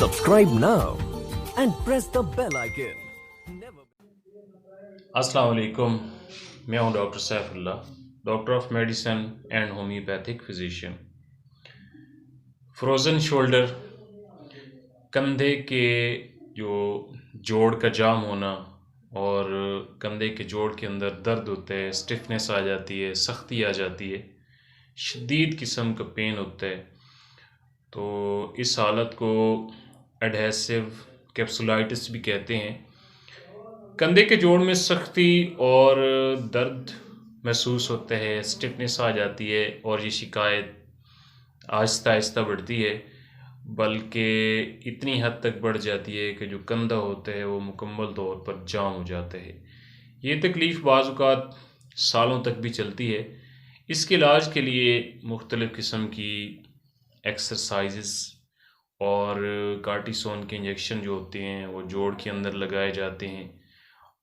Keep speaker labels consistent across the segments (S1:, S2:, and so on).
S1: Subscribe now and press the bell icon. Never.
S2: अस्सलाम वालेकुम। मैं हूं doctor Saifullah, doctor of medicine and homeopathic physician. Frozen shoulder, कंधे के जो जोड़ का जाम होना और कंधे के जोड़ के अंदर दर्द होता है, स्टिफनेस आ जाती है, सख्ती आ जाती है, शदीद किस्म का पेन होता है। तो इस हालत को एडहेसिव कैप्सुलाइटिस भी कहते हैं। कंधे के जोड़ में सख्ती और दर्द महसूस होता है, स्टिफनेस आ जाती है और ये शिकायत आहिस्ता आहिस्ता बढ़ती है, बल्कि इतनी हद तक बढ़ जाती है कि जो कंधा होता है वो मुकम्मल तौर पर जाम हो जाता है। ये तकलीफ़ बाज़ औक़ात सालों तक भी चलती है। इसके इलाज के लिए मुख्तलिफ़ किस्म की एक्सरसाइज़ और कार्टिसोन के इंजेक्शन जो होते हैं वो जोड़ के अंदर लगाए जाते हैं।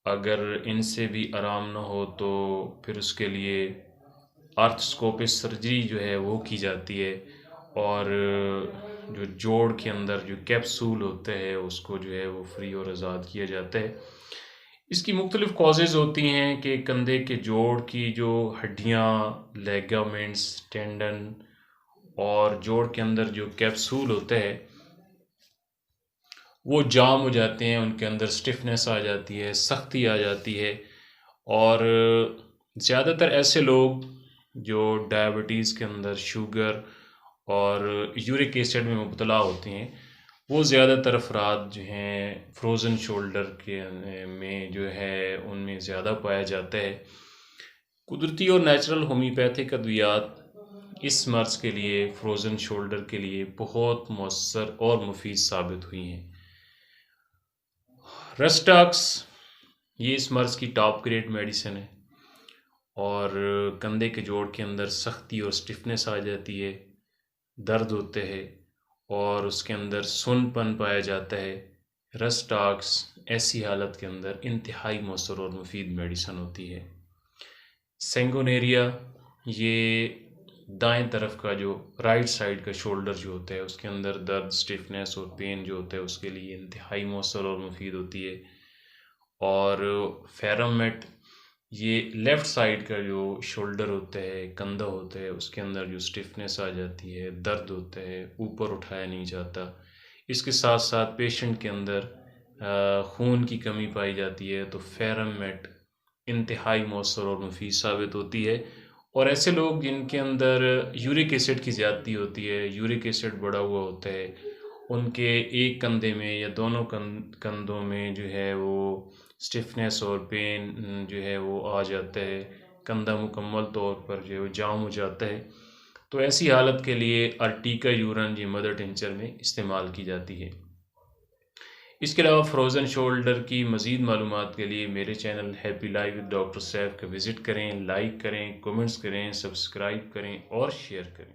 S2: अगर इनसे भी आराम ना हो तो फिर उसके लिए आर्थ्रोस्कोपिक सर्जरी जो है वो की जाती है और जो जोड़ के अंदर जो कैप्सूल होते हैं उसको जो है वो फ्री और आज़ाद किया जाता है। इसकी मुख्तलिफ़ कॉजेज़ होती हैं कि कंधे के जोड़ की जो हड्डियाँ, लिगामेंट्स, टेंडन और जोड़ के अंदर जो कैप्सूल होते हैं वो जाम हो जाते हैं, उनके अंदर स्टिफनेस आ जाती है, सख्ती आ जाती है और ज़्यादातर ऐसे लोग जो डायबिटीज़ के अंदर शुगर और यूरिक एसिड में मुब्तला होते हैं, वो ज़्यादातर अफराद जो हैं फ्रोज़न शोल्डर के में जो है उनमें ज़्यादा पाया जाता है। कुदरती और नेचुरल होम्योपैथिक अद्वियात इस मर्ज़ के लिए, फ्रोज़न शोल्डर के लिए बहुत मौसर और मुफीद साबित हुई हैं। रेस्टाक्स ये इस मर्ज़ की टॉप ग्रेड मेडिसिन है और कंधे के जोड़ के अंदर सख्ती और स्टिफनेस आ जाती है, दर्द होते हैं और उसके अंदर सुन्नपन पाया जाता है। रेस्टाक्स ऐसी हालत के अंदर इंतहाई मौसर और मुफीद मेडिसिन होती है। सेंगोनेरिया ये दाएं तरफ का जो राइट साइड का शोल्डर जो होता है उसके अंदर दर्द, स्टिफनेस और पेन जो होता है उसके लिए इंतहाई मौसर और मुफीद होती है। और फेरमेट ये लेफ़्ट साइड का जो शोल्डर होता है, कंधा होता है, उसके अंदर जो स्टिफनेस आ जाती है, दर्द होता है, ऊपर उठाया नहीं जाता। इसके साथ साथ पेशेंट के अंदर खून की कमी पाई जाती है तो फेरमेट इंतहाई मौसर और मुफीद साबित होती है। और ऐसे लोग जिनके अंदर यूरिक एसिड की ज़्यादती होती है, यूरिक एसिड बढ़ा हुआ होता है, उनके एक कंधे में या दोनों कंधों में जो है वो स्टिफनेस और पेन जो है वो आ जाता है, कंधा मुकम्मल तौर पर जो है वो जाम हो जाता है। तो ऐसी हालत के लिए अर्टिका यूरन ये मदर टिंचर में इस्तेमाल की जाती है। इसके अलावा फ्रोज़न शोल्डर की मज़ीद मालूमात के लिए मेरे channel happy life with doctor Saif का विज़िट करें, लाइक करें, कमेंट्स करें, सब्सक्राइब करें और शेयर करें।